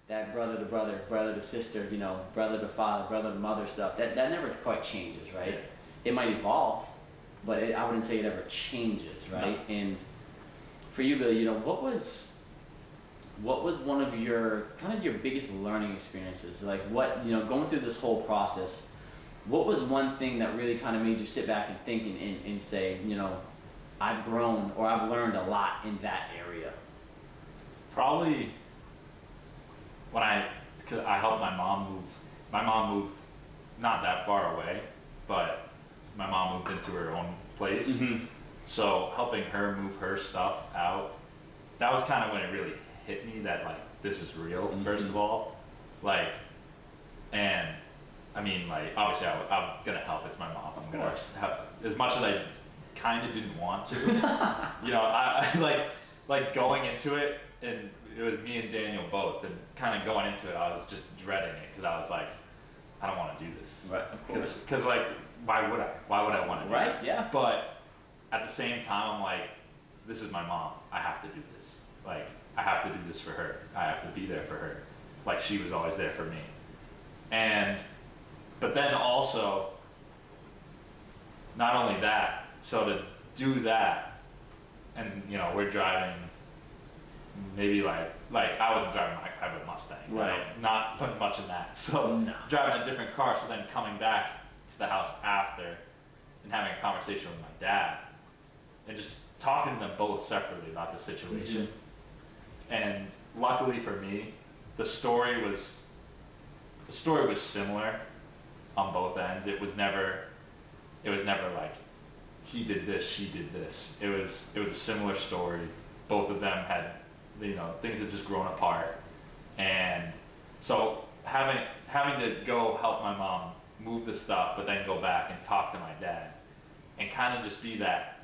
that brother to brother, brother to sister, you know, brother to father, brother to mother stuff, that never quite changes, right? Yeah. It might evolve, but I wouldn't say it ever changes, right? No. And for you, Billy, you know, what was one of your kind of your biggest learning experiences? Like what, you know, going through this whole process, what was one thing that really kind of made you sit back and think and say, you know, I've grown or I've learned a lot in that area? Probably when cause I helped my mom move. My mom moved not that far away, but my mom moved into her own place. Mm-hmm. So helping her move her stuff out, that was kind of when it really hit me that like this is real. Mm-hmm. First of all, like, and I mean like obviously I'm gonna help. It's my mom. I'm gonna help as much as I kind of didn't want to. You know, I like going into it, and it was me and Daniel both, and kind of going into it, I was just dreading it because I was like, I don't want to do this. Right, of course. Because like, why would I? Why would I want to do Right, it? yeah. But at the same time, I'm like, this is my mom. I have to do this. Like, I have to do this for her. I have to be there for her. Like, she was always there for me. But then also, not only that, so to do that, and you know, we're driving, maybe like I wasn't driving, I have a Mustang, right? Not putting much in that. So No. driving a different car, so then coming back to the house after and having a conversation with my dad and just talking to them both separately about the situation. Mm-hmm. And luckily for me, the story was similar on both ends. It was never like he did this, she did this. It was a similar story. Both of them had, you know, things had just grown apart. And so having to go help my mom move the stuff, but then go back and talk to my dad and kind of just be that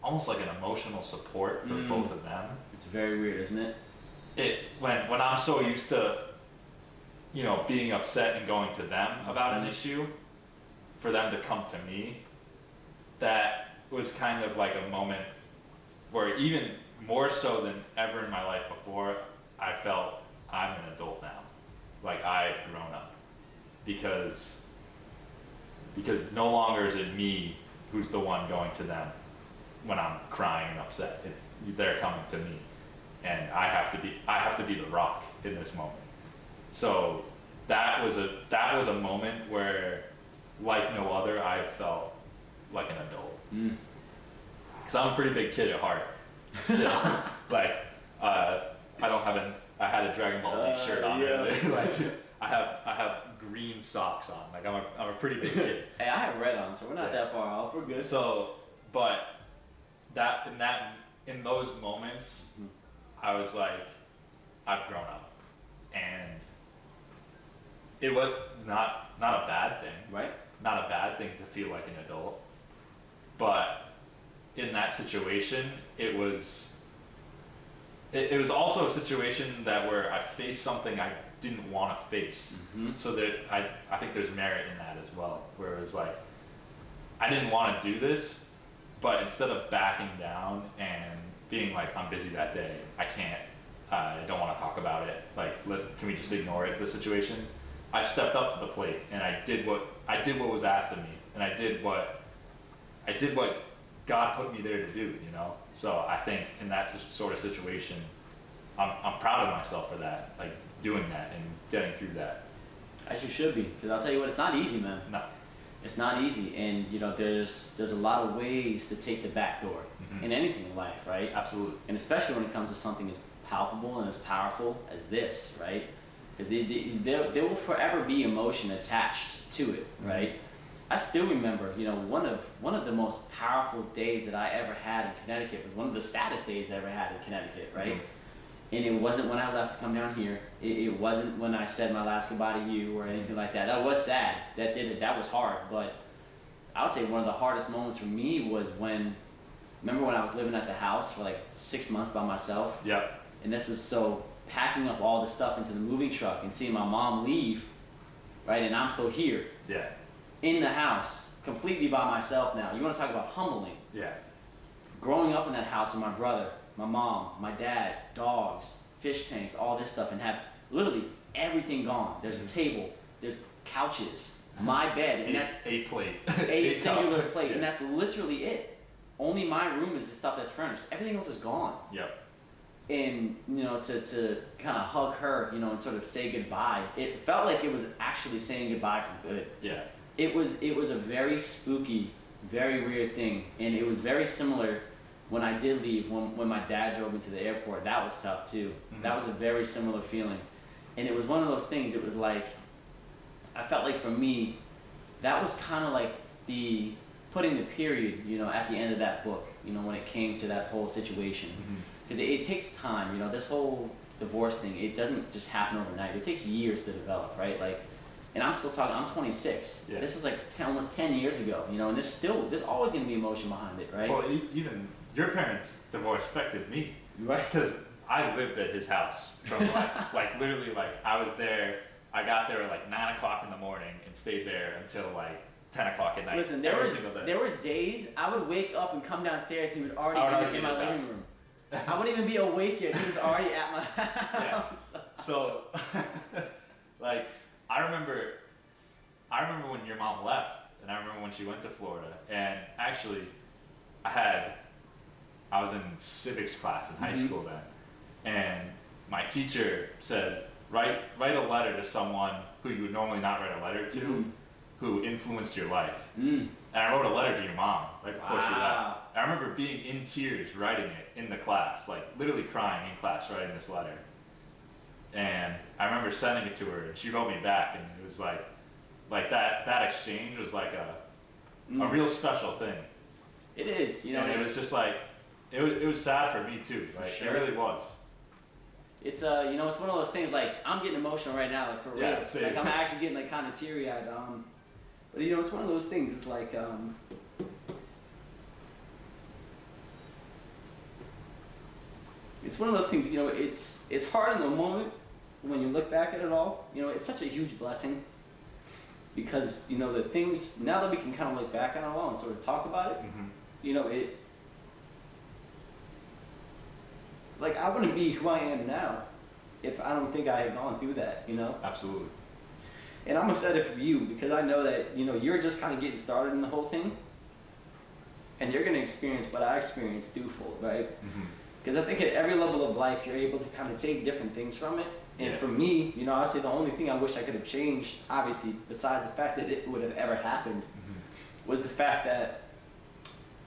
almost like an emotional support for both of them. It's very weird, isn't it? When I'm so used to, you know, being upset and going to them about an issue, for them to come to me, that was kind of like a moment where even more so than ever in my life before, I felt I'm an adult now. Like I've grown up. Because no longer is it me who's the one going to them when I'm crying and upset. They're coming to me. And I have to be the rock in this moment. So that was a moment where, like no other, I felt like an adult. Because I'm a pretty big kid at heart. Still, like I had a Dragon Ball Z shirt on. Yeah. Like I have green socks on. Like I'm a pretty big kid. Hey, I have red on, so we're not that far off. We're good. So, but in those moments, I was like, I've grown up, and it was not a bad thing, right? Not a bad thing to feel like an adult, but in that situation, it was also a situation where I faced something I didn't want to face. Mm-hmm. So that I think there's merit in that as well, where it was like, I didn't want to do this, but instead of backing down and being like, I'm busy that day, I can't, I don't want to talk about it, like, can we just ignore it, the situation? I stepped up to the plate and I did what was asked of me, and I did what God put me there to do, you know? So I think in that sort of situation, I'm proud of myself for that, like doing that and getting through that. As you should be, because I'll tell you what, it's not easy, man. No. It's not easy, and you know, there's a lot of ways to take the back door in anything in life, right? Absolutely. And especially when it comes to something as palpable and as powerful as this, right? Because there will forever be emotion attached to it, right? I still remember, you know, one of the most powerful days that I ever had in Connecticut was one of the saddest days I ever had in Connecticut, right? And it wasn't when I left to come down here. It wasn't when I said my last goodbye to you or anything like that. That was sad. That was hard. But I would say one of the hardest moments for me was remember when I was living at the house for like 6 months by myself? Yep. And this is so packing up all the stuff into the moving truck and seeing my mom leave, right? And I'm still here. Yeah. In the house, completely by myself now. You want to talk about humbling? Yeah. Growing up in that house with my brother, my mom, my dad, dogs, fish tanks, all this stuff, and have literally everything gone. There's a table, there's couches, my bed, and that's a plate, a singular plate, yeah. and that's literally it. Only my room is the stuff that's furnished. Everything else is gone. Yep. And to kind of hug her, and sort of say goodbye, it felt like it was actually saying goodbye for good. Yeah. It was a very spooky, very weird thing, and it was very similar when I did leave. When my dad drove me to the airport, that was tough too. Mm-hmm. That was a very similar feeling, and it was one of those things. It was like, I felt like for me, that was kind of like the putting the period, at the end of that book. When it came to that whole situation, because it takes time. This whole divorce thing, it doesn't just happen overnight. It takes years to develop, right? Like. And I'm still talking, I'm 26. Yeah. This is like almost 10 years ago, and there's always going to be emotion behind it, right? Well, even your parents' divorce affected me. Right. Because I lived at his house from like literally I was there, I got there at like 9 o'clock in the morning and stayed there until like 10 o'clock at night. Listen, single day. there was days I would wake up and come downstairs and he would already be in my living room. I wouldn't even be awake yet, he was already at my house. Yeah. So, like, I remember when your mom left, and I remember when she went to Florida, and actually, I was in civics class in high school then, and my teacher said, write a letter to someone who you would normally not write a letter to, who influenced your life. And I wrote a letter to your mom right before she left. I remember being in tears writing it in the class, like literally crying in class writing this letter. And I remember sending it to her, and she wrote me back, and it was like that exchange was like a real special thing. It is, And it was just like, it was sad for me too. Like, sure. It really was. It's it's one of those things. Like, I'm getting emotional right now, like for real. Yeah, same. Like, I'm actually getting like kind of teary eyed. But it's one of those things. It's like it's one of those things. It's hard in the moment when you look back at it all. It's such a huge blessing because the things now that we can kind of look back on it all and sort of talk about it. It. Like, I wouldn't be who I am now if I don't think I had gone through that, Absolutely. And I'm excited for you because I know that, you're just kind of getting started in the whole thing. And you're going to experience what I experienced twofold, right? Because I think at every level of life, you're able to kind of take different things from it. And for me, I'd say the only thing I wish I could have changed, obviously, besides the fact that it would have ever happened, was the fact that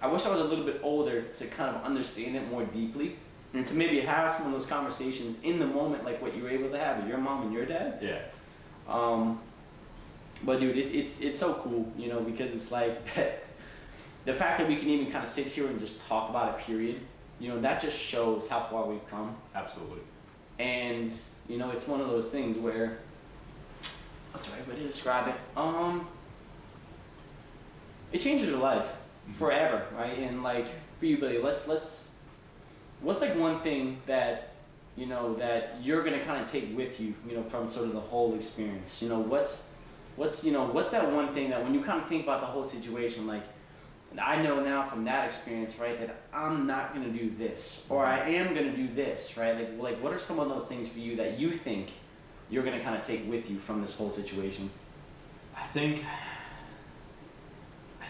I wish I was a little bit older to kind of understand it more deeply. And to maybe have some of those conversations in the moment, like what you were able to have with your mom and your dad. Yeah. But dude, it's so cool, because it's like the fact that we can even kind of sit here and just talk about it, period. That just shows how far we've come. Absolutely. And it's one of those things where, what's the right way to describe it? It changes your life forever, right? And like for you, Billy, what's like one thing that that you're gonna kind of take with you, from sort of the whole experience? What's that one thing that when you kind of think about the whole situation, like, I know now from that experience, right, that I'm not gonna do this, or I am gonna do this, right? Like what are some of those things for you that you think you're gonna kind of take with you from this whole situation? I think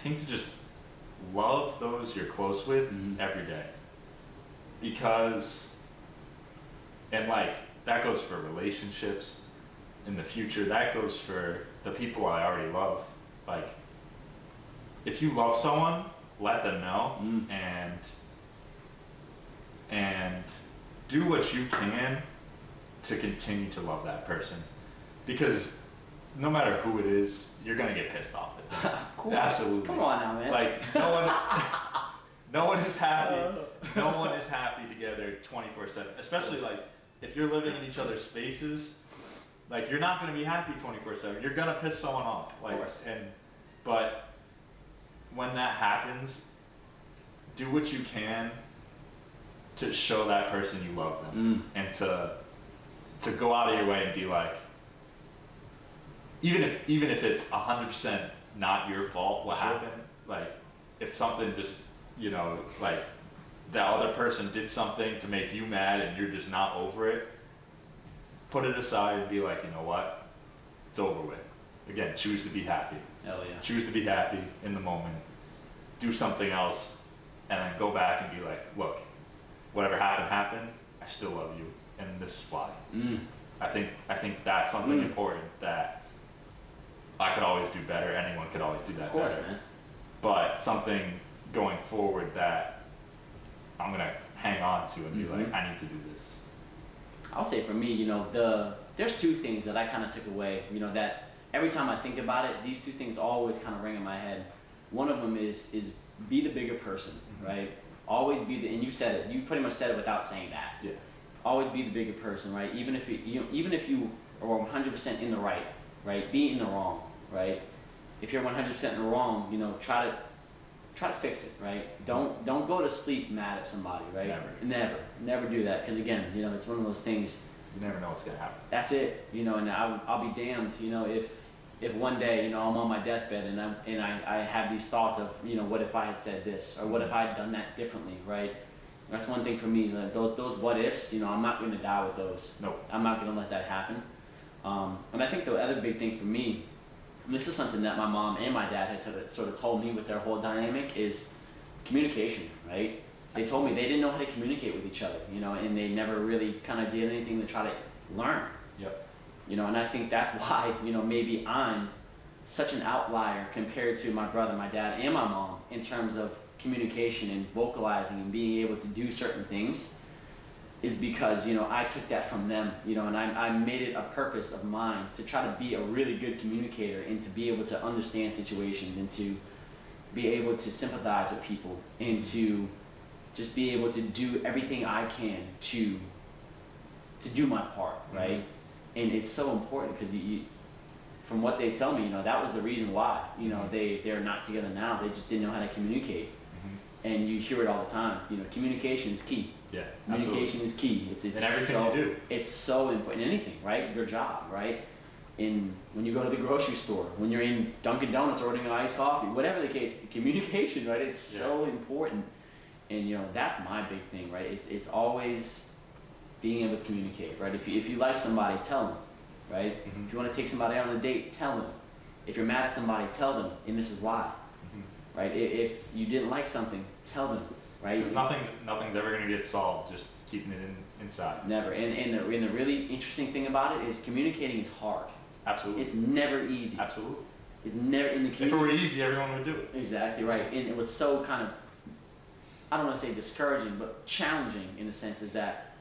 to just love those you're close with every day. Because, and like, that goes for relationships in the future, that goes for the people I already love. Like, if you love someone, let them know, and do what you can to continue to love that person. Because no matter who it is, you're gonna get pissed off at them. Of course. Absolutely. Come on now, man. Like, no one is happy. No one is happy together 24/7. Especially like if you're living in each other's spaces, like you're not gonna be happy 24/7. You're gonna piss someone off. Like, of course. But when that happens, do what you can to show that person you love them, and to go out of your way and be like, even if it's 100% not your fault what happened, like if something just, like the other person did something to make you mad and you're just not over it, put it aside and be like, you know what, it's over with. Again, choose to be happy. Hell yeah. Choose to be happy in the moment. Do something else, and then go back and be like, look, whatever happened. I still love you, and this is why. I think that's something important that I could always do better. Anyone could always do that Of course, better. man. But something going forward that I'm gonna hang on to and be like, I need to do this. I'll say for me, there's two things that I kind of took away, that every time I think about it, these two things always kind of ring in my head. One of them is be the bigger person, right? Always be and you said it, you pretty much said it without saying that. Yeah. Always be the bigger person, right? Even if you are 100% in the right? Be in the wrong, right? If you're 100% in the wrong, try to fix it, right? Don't go to sleep mad at somebody, right? Never do that, because again, it's one of those things. You never know what's gonna happen. That's it, and I'll be damned, if one day, I'm on my deathbed and I have these thoughts of, what if I had said this, or what if I had done that differently, right? That's one thing for me. Like those what ifs, I'm not going to die with those. Nope. I'm not going to let that happen. And I think the other big thing for me, and this is something that my mom and my dad had sort of told me with their whole dynamic, is communication, right? They told me they didn't know how to communicate with each other, and they never really kind of did anything to try to learn. Yep. And I think that's why, maybe I'm such an outlier compared to my brother, my dad, and my mom in terms of communication and vocalizing and being able to do certain things, is because, I took that from them, and I made it a purpose of mine to try to be a really good communicator and to be able to understand situations and to be able to sympathize with people and to just be able to do everything I can to do my part, right? And it's so important because from what they tell me, that was the reason why, they're not together now. They just didn't know how to communicate. And you hear it all the time. Communication is key. Yeah, communication is key. It's in everything you do. It's so important in anything, right? Your job, right? When you go to the grocery store, when you're in Dunkin' Donuts ordering an iced coffee, whatever the case, communication, right? It's so important. And that's my big thing, right? It's always being able to communicate, right? If you like somebody, tell them, right? If you want to take somebody out on a date, tell them. If you're mad at somebody, tell them, and this is why. Right? If you didn't like something, tell them, right? Because nothing's ever gonna get solved just keeping it inside. Never. And the really interesting thing about it is communicating is hard. Absolutely. It's never easy. Absolutely. It's never in the If it were easy, everyone would do it. Exactly right. And it was so kind of, I don't want to say discouraging, but challenging in a sense, is that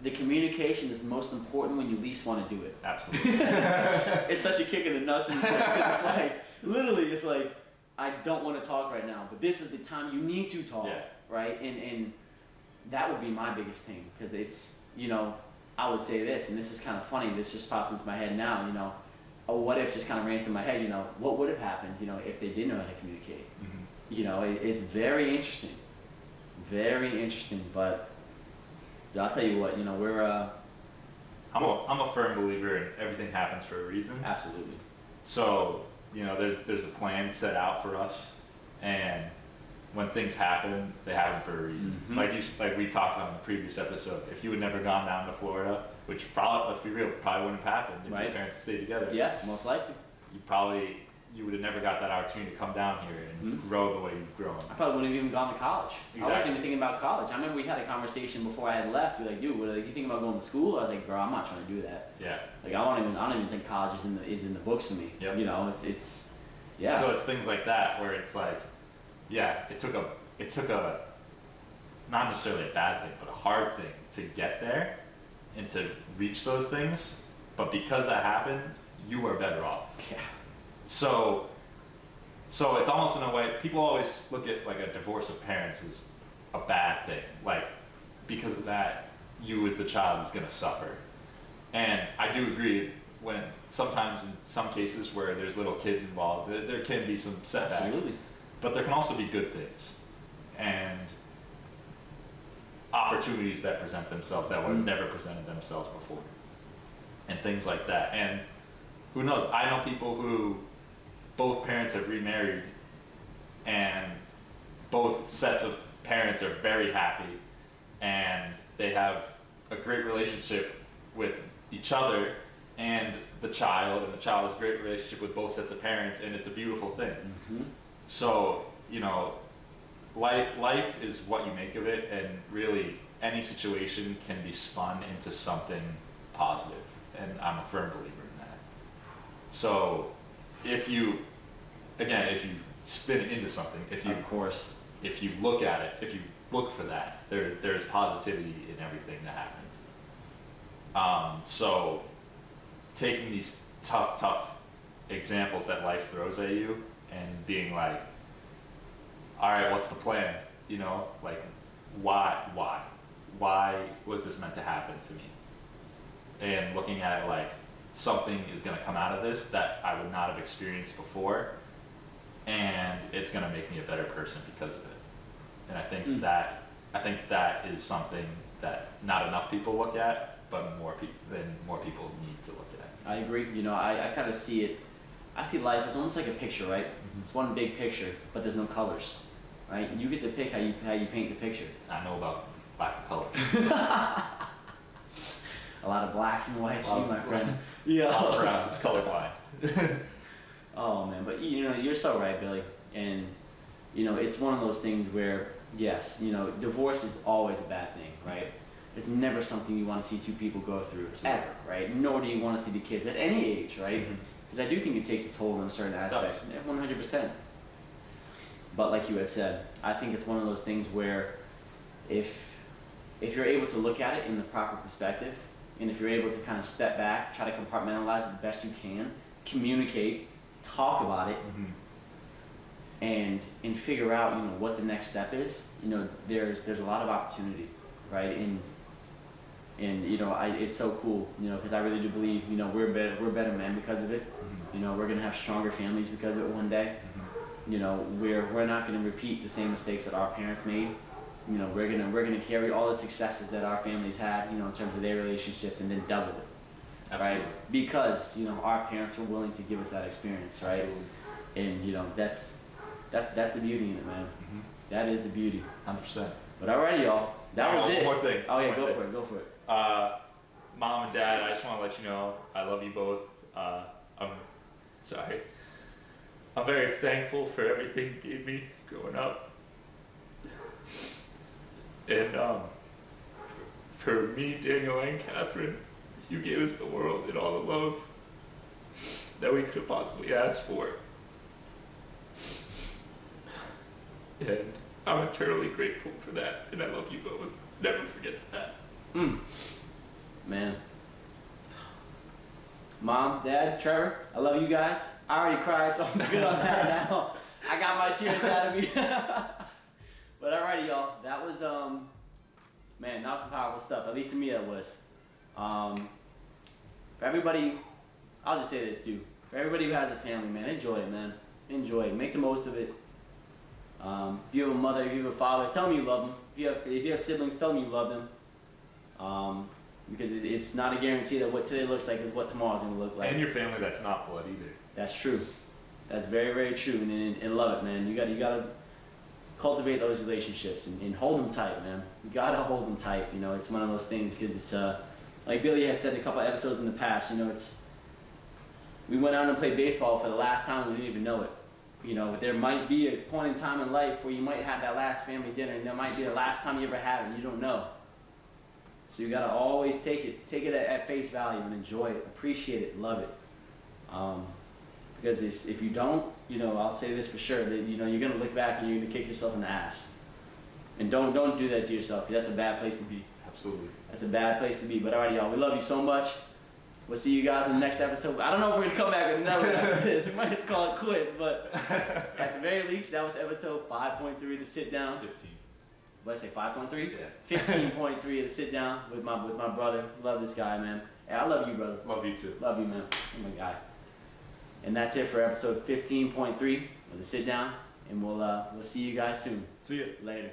the communication is most important when you least want to do it. Absolutely. It's such a kick in the nuts, and it's like literally, it's like, I don't want to talk right now, but this is the time you need to talk, right? And that would be my biggest thing, because it's, I would say this, and this is kind of funny, this just popped into my head now, a what if just kind of ran through my head, what would have happened, if they didn't know how to communicate? It's very interesting, but I'll tell you what, we're, I'm a firm believer in everything happens for a reason. Absolutely. So, there's a plan set out for us, and when things happen, they happen for a reason. Like we talked on the previous episode, if you had never gone down to Florida, which probably, let's be real, probably wouldn't have happened if your parents stayed together. Yeah, most likely. You would have never got that opportunity to come down here and grow the way you've grown. I probably wouldn't have even gone to college. Exactly. I wasn't even thinking about college. I remember we had a conversation before I had left. You're like, dude, you thinking about going to school? I was like, bro, I'm not trying to do that. Yeah. Like, I don't even think college is in the books for me. Yep. It's yeah. So it's things like that where it's like, it took a not necessarily a bad thing, but a hard thing to get there and to reach those things. But because that happened, you are better off. Yeah. So it's almost in a way, people always look at like a divorce of parents as a bad thing. Like, because of that, you as the child is gonna suffer. And I do agree, when sometimes in some cases where there's little kids involved, there can be some setbacks. Absolutely. But there can also be good things and opportunities that present themselves that would have never presented themselves before, and things like that. And who knows? I know people who both parents have remarried, and both sets of parents are very happy, and they have a great relationship with each other and the child, and the child has a great relationship with both sets of parents, and it's a beautiful thing. Mm-hmm. So, you know, life is what you make of it, and really any situation can be spun into something positive, and I'm a firm believer in that. So if you spin it into something, Of course. if you look at it, if you look for that, there's positivity in everything that happens. So taking these tough examples that life throws at you and being like, all right, what's the plan? You know, like, why was this meant to happen to me? And looking at it like something is going to come out of this that I would not have experienced before, and it's going to make me a better person because of it. And I think that is something that not enough people look at, but more people need to look at. I agree. You know, I kind of see it. I see life as almost like a picture, right? Mm-hmm. It's one big picture, but there's no colors, right? You get to pick how you paint the picture. I know about black color. A lot of blacks and whites, my friend. Yeah. Brown is colorblind. Oh man, but you know, you're so right, Billy. And you know, it's one of those things where, yes, you know, divorce is always a bad thing, right? It's never something you want to see two people go through, ever, right? Nor do you want to see the kids at any age, right? Because I do think it takes a toll in a certain aspect, 100%. But like you had said, I think it's one of those things where if you're able to look at it in the proper perspective, and if you're able to kind of step back, try to compartmentalize it the best you can, communicate, talk about it, and figure out, you know, what the next step is, you know, there's a lot of opportunity, right? And you know, it's so cool, you know, because I really do believe, you know, we're better men because of it. You know, we're gonna have stronger families because of it one day. You know, we're not gonna repeat the same mistakes that our parents made. You know, we're gonna carry all the successes that our families had, you know, in terms of their relationships, and then double it. Absolutely. Right? Because, you know, our parents were willing to give us that experience, right? Absolutely. And you know, that's the beauty in it, man. That is the beauty. 100%. But alrighty, y'all. That was it. One more thing. Oh yeah, go for it. Mom and Dad, I just want to let you know I love you both. I'm very thankful for everything you gave me growing up. And for me, Daniel, and Catherine, you gave us the world and all the love that we could possibly ask for. And I'm eternally grateful for that, and I love you both. Never forget that. Man. Mom, Dad, Trevor, I love you guys. I already cried, so I'm good on that now. I got my tears out of me. But alrighty, y'all. That was man, that was some powerful stuff. At least for me, that was. For everybody, I'll just say this too. For everybody who has a family, man, enjoy it, man. Enjoy it. Make the most of it. If you have a mother, if you have a father, tell them you love them. If you have siblings, tell them you love them. Because it's not a guarantee that what today looks like is what tomorrow's going to look like. And your family that's not blood either. That's true. That's very, very true. And love it, man. You gotta cultivate those relationships and hold them tight, man. You gotta hold them tight. You know, it's one of those things because it's like Billy had said in a couple episodes in the past. You know, we went out and played baseball for the last time. We didn't even know it. You know, there might be a point in time in life where you might have that last family dinner, and that might be the last time you ever have it, and you don't know. So you gotta always take it at face value and enjoy it, appreciate it, love it. Because if you don't, you know, I'll say this for sure, that you know you're gonna look back and you're gonna kick yourself in the ass. And don't do that to yourself. That's a bad place to be. Absolutely. That's a bad place to be. But alright, y'all, we love you so much. We'll see you guys in the next episode. I don't know if we're gonna come back with another one after this. We might have to call it quits, but at the very least, that was episode 5.3 to sit down. 15. What did I say, 5.3? Yeah. 15.3 to sit down with my brother. Love this guy, man. Hey, I love you, brother. Love you too. Love you, man. You're my guy. And that's it for episode 15.3 with the sit down. And we'll see you guys soon. See ya. Later.